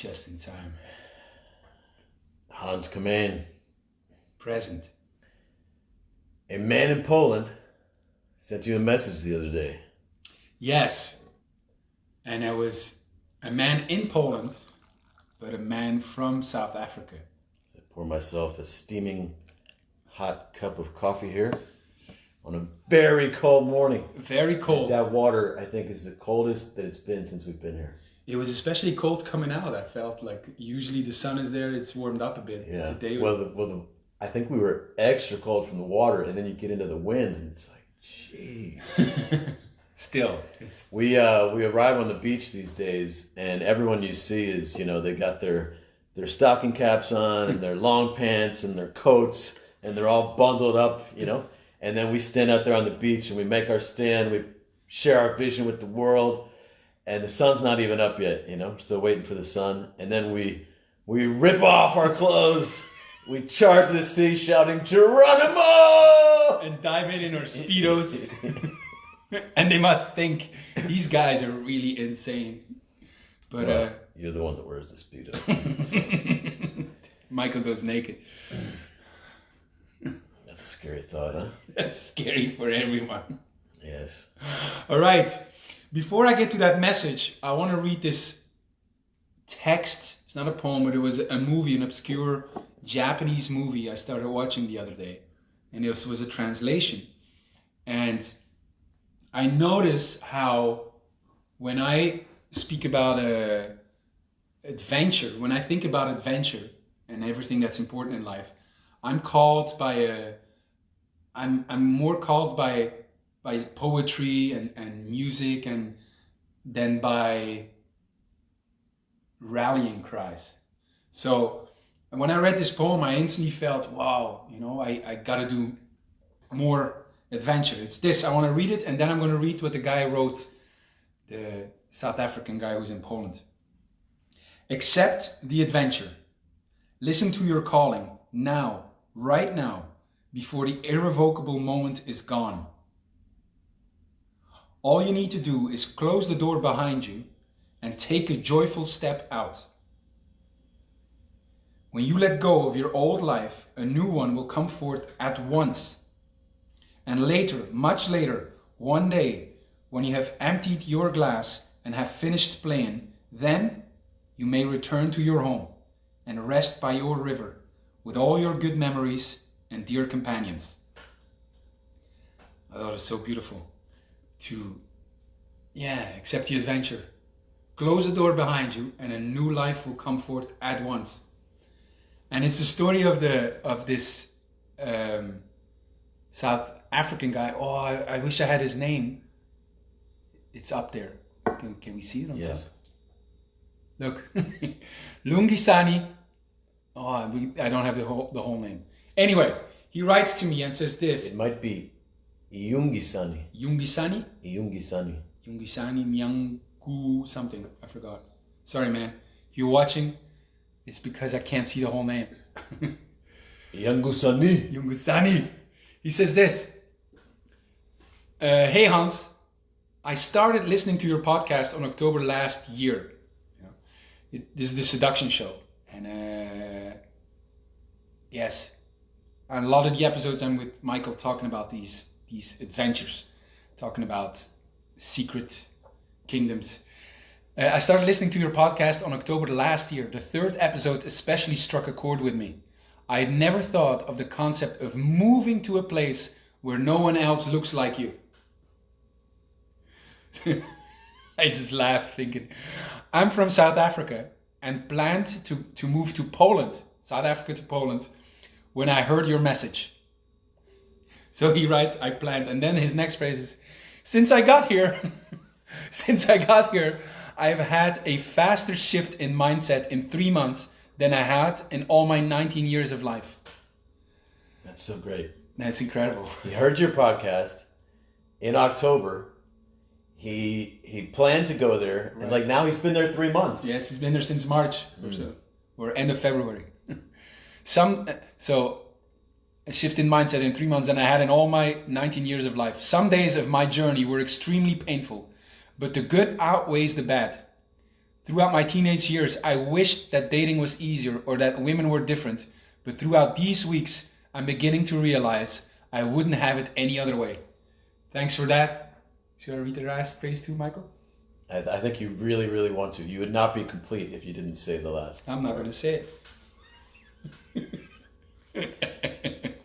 Just in time. Hans Comyn. Present. A man in Poland sent you a message the other day. Yes. And I was a man in Poland, but a man from South Africa. So I pour myself a steaming hot cup of coffee here on a very cold morning. Very cold. That water, I think, is the coldest that it's been since we've been here. It was especially cold coming out. I felt like usually the sun is there, it's warmed up a bit. Yeah. Today I think we were extra cold from the water, and then you get into the wind, and it's like, jeez. Still. We arrive on the beach these days, and everyone you see is, they got their stocking caps on, and their long pants, and their coats, and they're all bundled up, And then we stand out there on the beach, and we make our stand, we share our vision with the world, and the sun's not even up yet, still waiting for the sun. And then we rip off our clothes, we charge the sea shouting, Geronimo! And dive in our Speedos. And they must think, these guys are really insane. But well, you're the one that wears the Speedo. So. Michael goes naked. That's a scary thought, huh? That's scary for everyone. Yes. All right. Before I get to that message, I want to read this text. It's not a poem, but it was a movie, an obscure Japanese movie I started watching the other day. And it was a translation. And I notice how when I speak about adventure, when I think about adventure and everything that's important in life, I'm more called by poetry and music and than by rallying cries. So when I read this poem, I instantly felt, wow, I gotta do more adventure. It's this, I want to read it, and then I'm going to read what the guy wrote, the South African guy who's in Poland. Accept the adventure. Listen to your calling now, right now, before the irrevocable moment is gone. All you need to do is close the door behind you and take a joyful step out. When you let go of your old life, a new one will come forth at once. And later, much later, one day, when you have emptied your glass and have finished playing, then you may return to your home and rest by your river with all your good memories and dear companions. I thought it was so beautiful to, accept the adventure. Close the door behind you and a new life will come forth at once. And it's the story of this South African guy. Oh, I wish I had his name. It's up there. Can we see it on top? Yes. Look. Lungisani. Oh, I don't have the whole name. Anyway, he writes to me and says this. It might be Iungisani. Yungisani? Iungisani. Yungisani Myangu something. I forgot. Sorry, man. If you're watching, it's because I can't see the whole name. Yungusani. Yungusani. He says this. Hey Hans, I started listening to your podcast on October last year. This is the seduction show. And yes, a lot of the episodes I'm with Michael talking about these adventures. Talking about secret kingdoms. I started listening to your podcast on October last year. The third episode especially struck a chord with me. I had never thought of the concept of moving to a place where no one else looks like you. I just laughed thinking, I'm from South Africa and planned to move to Poland, South Africa to Poland, when I heard your message. So he writes, I planned, and then his next phrase is, since I got here, I've had a faster shift in mindset in 3 months than I had in all my 19 years of life. That's so great. That's incredible. He heard your podcast in October. He planned to go there, right. And now he's been there 3 months. Yes, he's been there since March or so, or end of February. So a shift in mindset in 3 months than I had in all my 19 years of life. Some days of my journey were extremely painful, but the good outweighs the bad. Throughout my teenage years, I wished that dating was easier or that women were different. But throughout these weeks, I'm beginning to realize I wouldn't have it any other way. Thanks for that. Should I read the last phrase too, Michael? I think you really, really want to. You would not be complete if you didn't say the last. I'm not going to say it.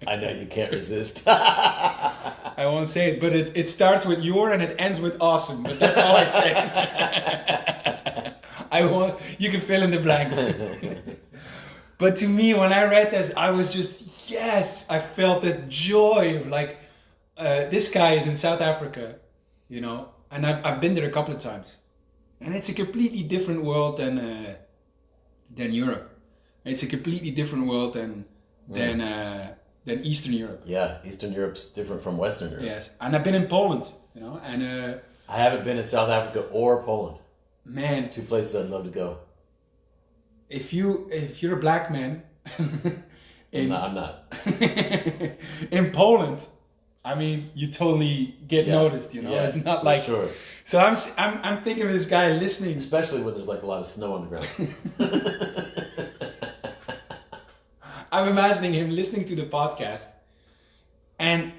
I know you can't resist. I won't say it, but it starts with your and it ends with awesome. But that's all I say. You can fill in the blanks. But to me, when I read this, I was just, yes, I felt the joy of like, this guy is in South Africa, you know, and I've been there a couple of times. And it's a completely different world than Europe. It's a completely different world than Eastern Europe. Yeah, Eastern Europe's different from Western Europe. Yes, and I've been in Poland, you know, and I haven't been in South Africa or Poland. Man, 2 places I'd love to go. If you're a black man, I'm not. In Poland, I mean, you totally get noticed, you know. Yeah, it's not like sure. So I'm thinking of this guy listening, especially when there's like a lot of snow on the ground. I'm imagining him listening to the podcast, and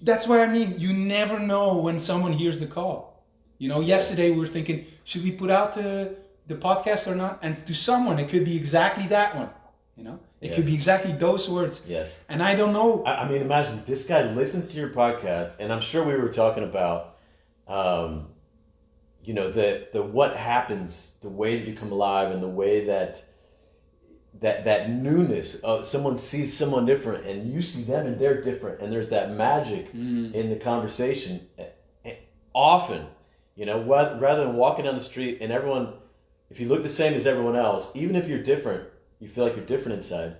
that's what I mean. You never know when someone hears the call. You know, yesterday we were thinking, should we put out the podcast or not? And to someone, it could be exactly that one. You know, it could be exactly those words. Yes. And I don't know. I mean, imagine this guy listens to your podcast, and I'm sure we were talking about, you know, the what happens, the way that you come alive, and the way that newness of someone sees someone different, and you see them, and they're different, and there's that magic in the conversation. Often, you know, rather than walking down the street and everyone, if you look the same as everyone else, even if you're different, you feel like you're different inside,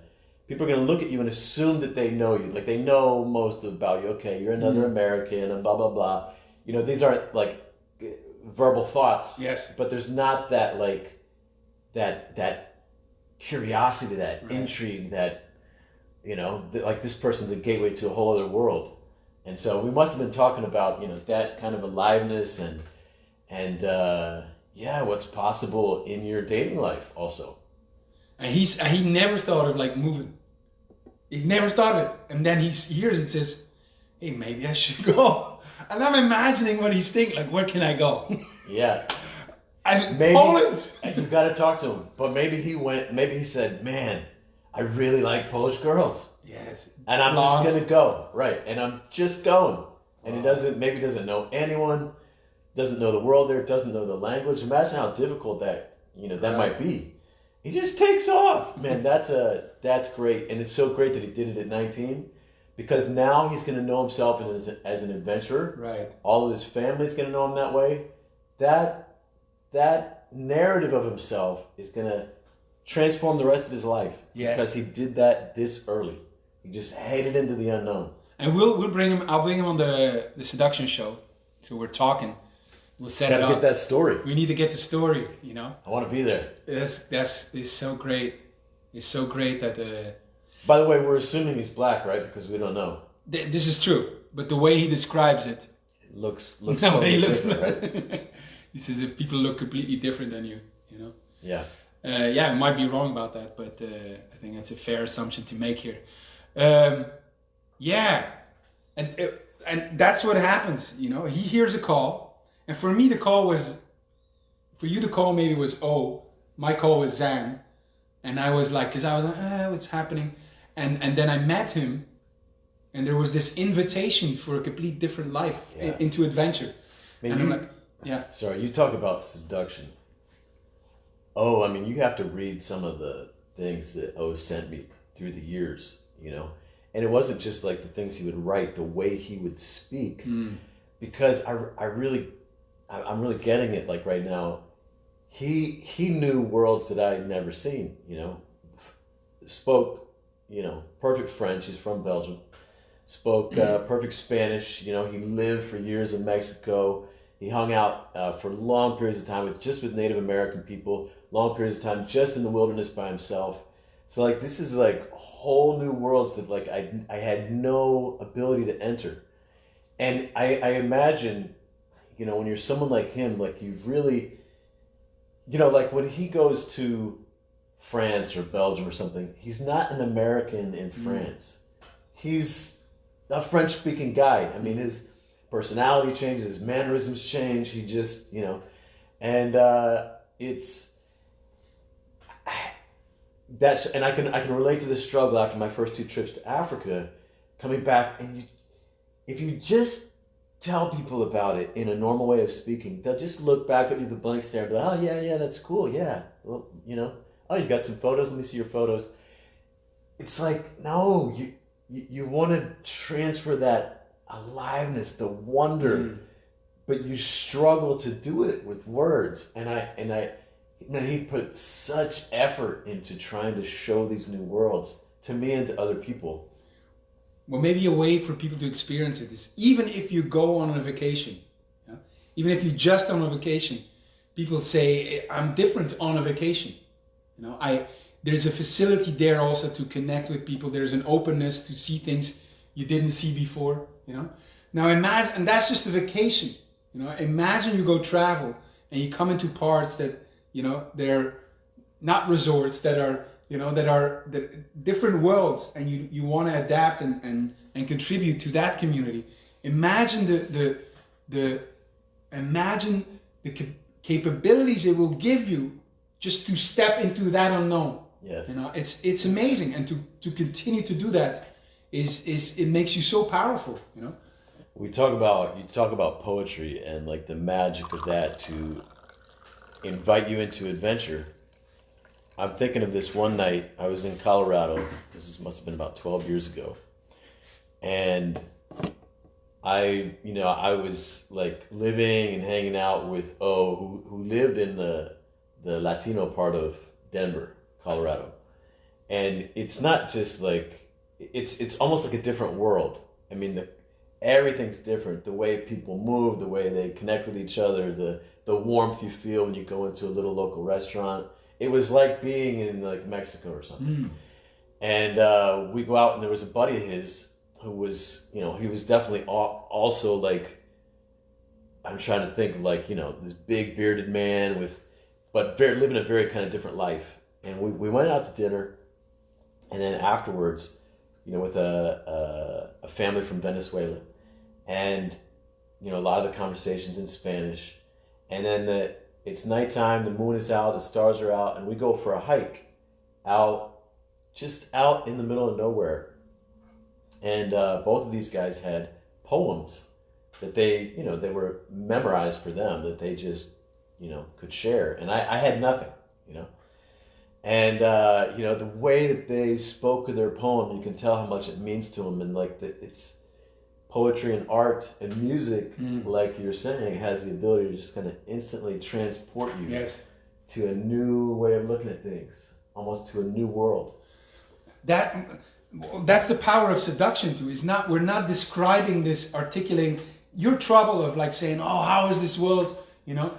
people are going to look at you and assume that they know you. Like, they know most about you. Okay, you're another American and blah, blah, blah. You know, these aren't like verbal thoughts. Yes. But there's not that, like, that curiosity, that intrigue, that, you know, like this person's a gateway to a whole other world. And so we must have been talking about, you know, that kind of aliveness and what's possible in your dating life also. And he never thought of like moving. He never thought of it. And then he hears it, says, hey, maybe I should go. And I'm imagining what he's thinking, like, where can I go? Yeah. And maybe, Poland. You got to talk to him. But maybe he said, man, I really like Polish girls. Yes. And I'm just going to go. Right. And I'm just going. And he doesn't know anyone, doesn't know the world there, doesn't know the language. Imagine how difficult that might be. He just takes off. Man, that's great. And it's so great that he did it at 19, because now he's going to know himself as an adventurer. Right. All of his family's going to know him that way. That narrative of himself is going to transform the rest of his life. Yes. Because he did that this early. He just headed into the unknown. And we'll bring him. I'll bring him on the seduction show. So we're talking. We'll set it up. Gotta get that story. We need to get the story, you know. I want to be there. It's so great. It's so great that By the way, we're assuming he's black, right? Because we don't know. This is true, but the way he describes it, looks totally different, right? He says if people look completely different than you, you know. Yeah. I might be wrong about that, but I think that's a fair assumption to make here. And that's what happens, you know. He hears a call. And for me, the call was, for you, the call maybe was O. My call was Zan. And I was like, because I was like, what's happening? And then I met him, and there was this invitation for a complete different life into adventure. And I'm like, Sorry, you talk about seduction. Oh, I mean, you have to read some of the things that O sent me through the years, you know. And it wasn't just like the things he would write, the way he would speak. Because I'm really getting it, like right now. He knew worlds that I had never seen, you know. Spoke, you know, perfect French. He's from Belgium. Spoke perfect Spanish. You know, he lived for years in Mexico. He hung out for long periods of time with Native American people. Long periods of time just in the wilderness by himself. So like this is like whole new worlds that like I had no ability to enter. And I imagine, you know, when you're someone like him, like you know, like when he goes to France or Belgium or something, he's not an American in France. He's a French-speaking guy. I mean, his personality changes, his mannerisms change. He just, you know, and it's that's, and I can relate to this struggle after my first 2 trips to Africa, coming back, and if you just tell people about it in a normal way of speaking, they'll just look back at you with a blank stare and be like, oh yeah, that's cool, yeah, well, you know, oh, you got some photos, let me see your photos. It's like, no, you want to transfer that aliveness, the wonder, but you struggle to do it with words. And man, he put such effort into trying to show these new worlds to me and to other people. Well, maybe a way for people to experience it is, even if you go on a vacation, yeah? Even if you just on a vacation, people say, I'm different on a vacation. You know, there's a facility there also to connect with people. There's an openness to see things you didn't see before, you know. Now imagine, and that's just a vacation, you know. Imagine you go travel and you come into parts that, you know, they're not resorts, that are, you know, that are the different worlds, and you want to adapt and contribute to that community. Imagine the capabilities it will give you just to step into that unknown. Yes. You know, it's amazing, and to continue to do that is it makes you so powerful, you know. You talk about poetry and like the magic of that to invite you into adventure. I'm thinking of this one night. I was in Colorado. Must have been about 12 years ago. And I was like living and hanging out with who lived in the Latino part of Denver, Colorado. And it's not just like, it's almost like a different world. I mean, everything's different. The way people move, the way they connect with each other, the warmth you feel when you go into a little local restaurant. It was like being in like Mexico or something. And we go out, and there was a buddy of his who was, you know, he was definitely also like, I'm trying to think of like, you know, this big bearded man but living a very kind of different life. And we went out to dinner, and then afterwards, you know, with a family from Venezuela, and, you know, a lot of the conversations in Spanish, and then it's nighttime, the moon is out, the stars are out, and we go for a hike just out in the middle of nowhere. And both of these guys had poems that they were memorized for them, that they just, you know, could share. And I had nothing, you know. And, you know, the way that they spoke of their poem, you can tell how much it means to them. And like it's poetry and art and music, like you're saying, has the ability to just kind of instantly transport you to a new way of looking at things, almost to a new world. That's the power of seduction too. We're not describing this, articulating your trouble of like saying, oh, how is this world, you know?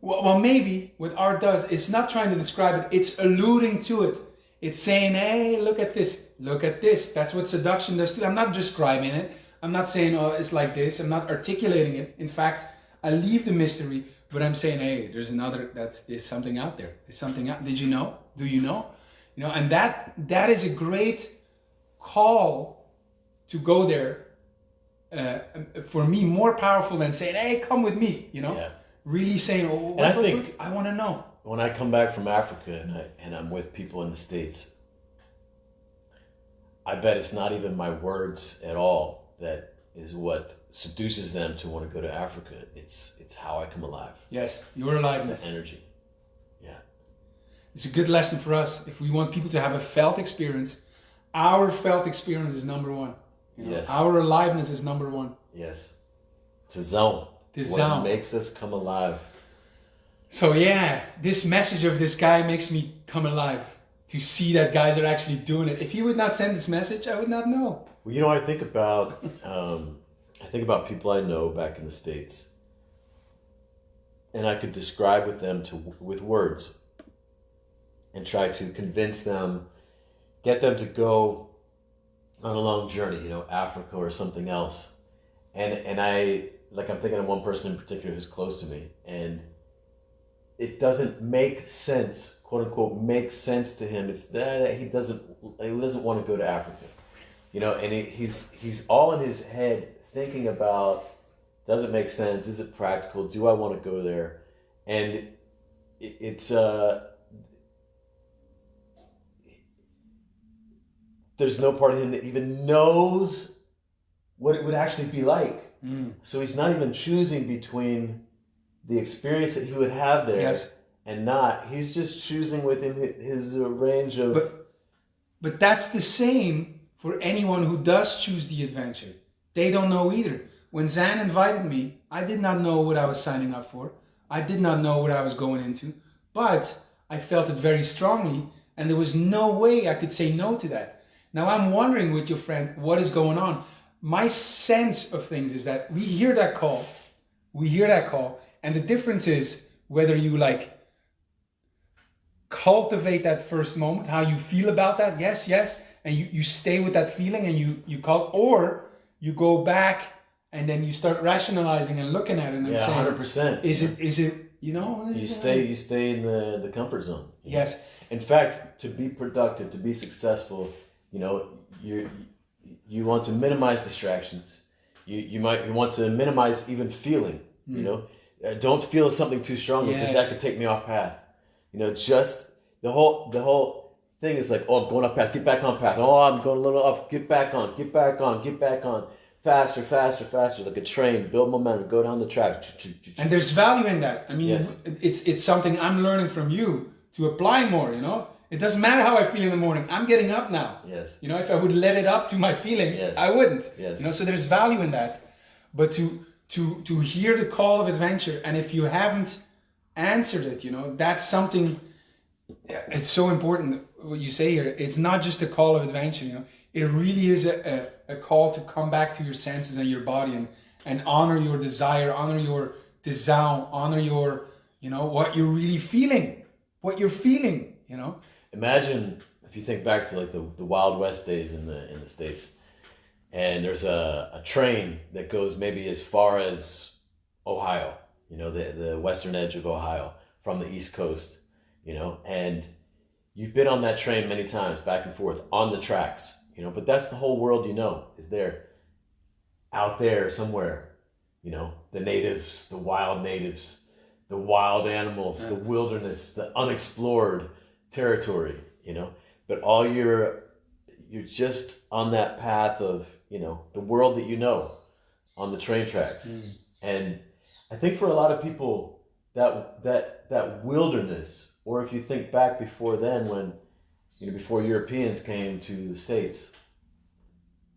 Well, maybe what art does, it's not trying to describe it, it's alluding to it. It's saying, hey, look at this, look at this. That's what seduction does too. I'm not describing it. I'm not saying, oh, it's like this. I'm not articulating it. In fact, I leave the mystery, but I'm saying, hey, there's something out there. There's something out. Did you know? Do you know? You know, and that is a great call to go there. For me, more powerful than saying, hey, come with me, you know? Yeah. Really saying, oh, I want to know. When I come back from Africa and I'm with people in the States, I bet it's not even my words at all that is what seduces them to want to go to Africa. It's how I come alive. Yes, your aliveness. It's the energy. Yeah. It's a good lesson for us. If we want people to have a felt experience, our felt experience is number one. You know? Yes. Our aliveness is number one. Yes. It's a zone. What makes us come alive. So yeah, this message of this guy makes me come alive. To see that guys are actually doing it. If he would not send this message, I would not know. Well, you know, I think about people I know back in the States, and I could describe with words, and try to convince them, get them to go on a long journey, you know, Africa or something else, and I'm thinking of one person in particular who's close to me, and it doesn't make sense, quote unquote, make sense to him. It's that he doesn't want to go to Africa, you know, and he's all in his head thinking about, does it make sense? Is it practical? Do I want to go there? And it's there's no part of him that even knows what it would actually be like. So he's not even choosing between the experience that he would have there, yes, and not. He's just choosing within his range of. But that's the same for anyone who does choose the adventure. They don't know either. When Zan invited me, I did not know what I was signing up for. I did not know what I was going into, but I felt it very strongly, and there was no way I could say no to that. Now I'm wondering with your friend, what is going on? My sense of things is that we hear that call, and the difference is whether you like cultivate that first moment, how you feel about that, yes, and you stay with that feeling and you call, or you go back and then you start rationalizing and looking at it and saying, 100%. Is it, you know? You stay in the comfort zone. Yes. In fact, to be productive, to be successful, you know, you want to minimize distractions. You want to minimize even feeling. You know, don't feel something too strongly because that could take me off path. You know, just the whole thing is like, oh, I'm going off path, get back on path. Oh, I'm going a little off, get back on. Faster, like a train, build momentum, go down the track. And there's value in that. I mean, yes. it's something I'm learning from you to apply more, you know? It doesn't matter how I feel in the morning. I'm getting up now. Yes. You know, if I would let it up to my feeling, yes. I wouldn't. Yes. You know, so there's value in that. But to hear the call of adventure, and if you haven't answered it, you know, that's something, it's so important what you say here. It's not just a call of adventure, you know. It really is a call to come back to your senses and your body and honor your desire, honor your desire, honor your, you know, what you're really feeling, you know. Imagine if you think back to like the Wild West days in the States, and there's a train that goes maybe as far as Ohio, you know, the western edge of Ohio from the East Coast, you know, and you've been on that train many times, back and forth on the tracks. You know, but that's the whole world, you know, is there, out there somewhere, you know, the natives, the wild animals, the wilderness, the unexplored territory, you know, but all you're just on that path of, you know, the world that you know on the train tracks. And I think for a lot of people that wilderness, or if you think back before then when, you know, before Europeans came to the States,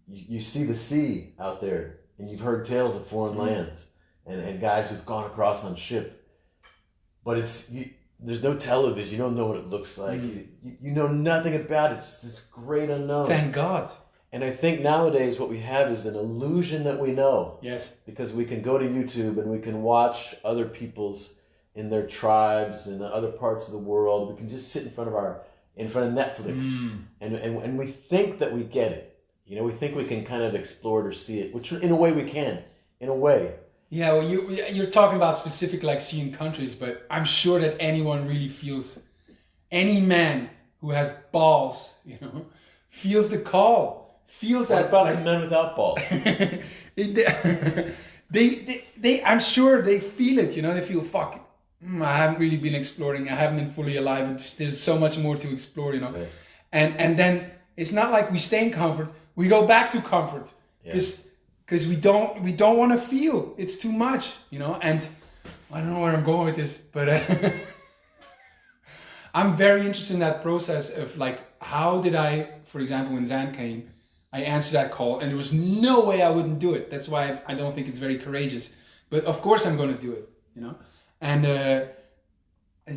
you see the sea out there, and you've heard tales of foreign lands and guys who've gone across on ship, but there's no television. You don't know what it looks like. You know nothing about it. It's this great unknown. Thank God. And I think nowadays what we have is an illusion that we know. Yes. Because we can go to YouTube and we can watch other people's in their tribes in other parts of the world. We can just sit in front of Netflix, and we think that we get it. You know, we think we can kind of explore it or see it, which in a way we can. In a way. Yeah, well, you're talking about specific like seeing countries, but I'm sure that anyone really feels, any man who has balls, you know, feels the call, feels what that. About like, the men without balls? they, I'm sure they feel it. You know, they feel fuck. I haven't really been exploring. I haven't been fully alive. There's so much more to explore, you know. Yes. And then it's not like we stay in comfort. We go back to comfort because we don't want to feel. It's too much, you know. And I don't know where I'm going with this, but I'm very interested in that process of like, how did I, for example, when Zan came, I answered that call, and there was no way I wouldn't do it. That's why I don't think it's very courageous. But of course I'm going to do it, you know. And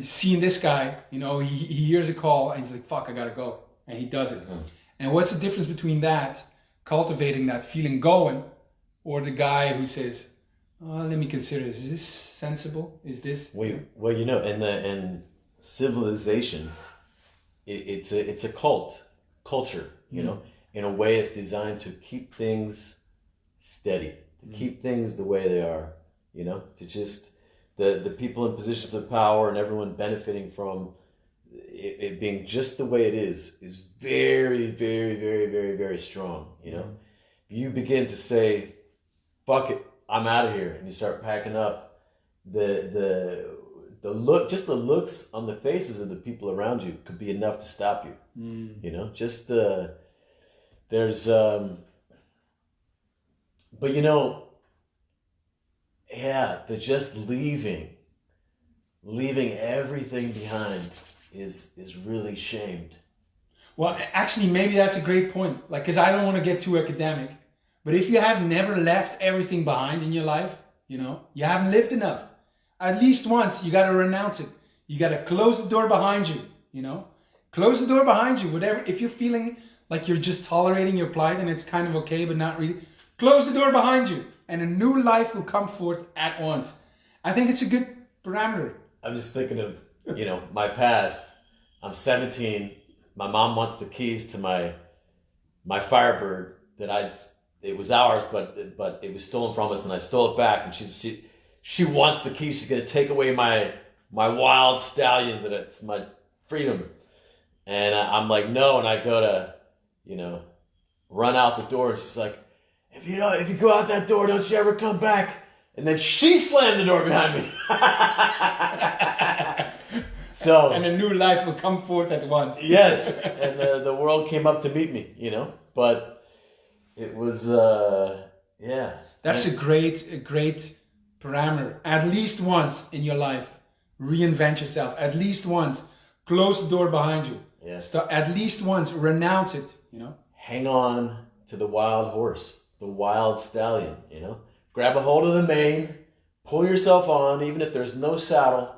seeing this guy, you know, he hears a call and he's like, fuck, I gotta go. And he does it. And what's the difference between that, cultivating that feeling going, or the guy who says, oh, let me consider this. Is this sensible? Is this? Well, you know, in civilization, it's a culture, you know. In a way, it's designed to keep things steady, to keep things the way they are, you know, to just... the people in positions of power and everyone benefiting from it being just the way it is very, very, very, very, very strong. You know, if you begin to say, "Fuck it, I'm out of here," and you start packing up, the the looks on the faces of the people around you could be enough to stop you. You know, just there's but you know, yeah, the just leaving everything behind is really shamed. Well, actually, maybe that's a great point. Like, because I don't want to get too academic, but if you have never left everything behind in your life, you know, you haven't lived enough. At least once, you got to renounce it. You got to close the door behind you, you know? Close the door behind you. Whatever, if you're feeling like you're just tolerating your plight and it's kind of okay, but not really, close the door behind you and a new life will come forth at once. I think it's a good parameter. I'm just thinking of, you know, my past. I'm 17. My mom wants the keys to my Firebird it was ours, but it was stolen from us, and I stole it back. And she wants the keys. She's gonna take away my wild stallion. That it's my freedom. And I'm like, no. And I go to, you know, run out the door, and she's like, if you go out that door, don't you ever come back. And then she slammed the door behind me. So, and a new life will come forth at once. Yes, and the world came up to meet me, you know. But it was, yeah. That's a great parameter. At least once in your life, reinvent yourself. At least once, close the door behind you. Yes. At least once, renounce it. You know. Hang on to the wild horse, the wild stallion. You know, grab a hold of the mane, pull yourself on, even if there's no saddle.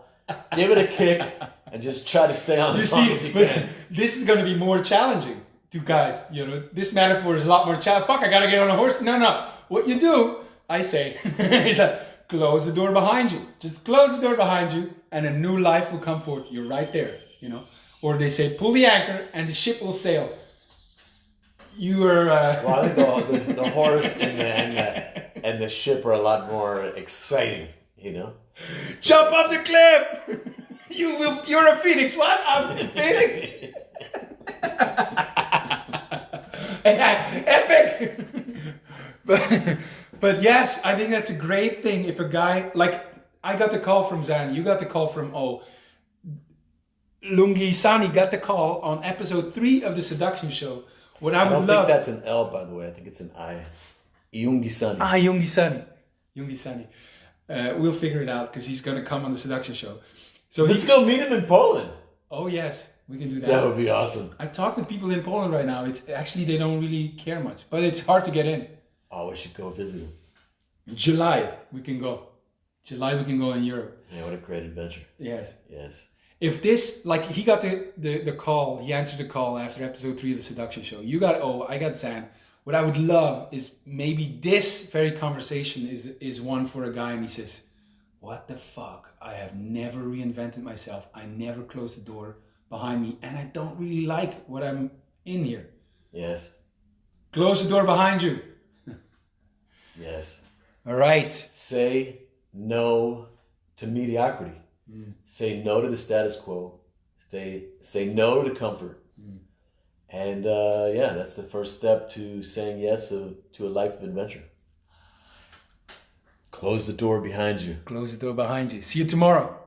Give it a kick and just try to stay on as long as you can. This is going to be more challenging to guys. You know, this metaphor is a lot more challenging. Fuck, I got to get on a horse. No. What you do, I say, is that close the door behind you. Just close the door behind you and a new life will come forth. You're right there, you know. Or they say, pull the anchor and the ship will sail. You are... Well, I think the horse and the ship are a lot more exciting, you know. Jump off the cliff! You're a phoenix. What? I'm a phoenix? Epic! But yes, I think that's a great thing. If a guy, like, I got the call from Zan, you got the call from Lungi Sani got the call on episode 3 of the Seduction Show. What I don't think that's an L, by the way. I think it's an I. Yungi Sani. Yungi Sani. We'll figure it out because he's going to come on the Seduction Show. So let's go meet him in Poland. Oh yes, we can do that. That would be awesome. I talk with people in Poland right now. It's actually, they don't really care much, but it's hard to get in. Oh, we should go visit him. July we can go. July we can go in Europe. Yeah, what a great adventure. Yes. If this, like, he got the call, he answered the call after episode 3 of the Seduction Show. You got I got Zan. What I would love is maybe this very conversation is one for a guy and he says, what the fuck? I have never reinvented myself. I never closed the door behind me and I don't really like what I'm in here. Yes. Close the door behind you. Yes. All right. Say no to mediocrity. Say no to the status quo. Say no to comfort. And yeah, that's the first step to saying yes to a life of adventure. Close the door behind you. Close the door behind you. See you tomorrow.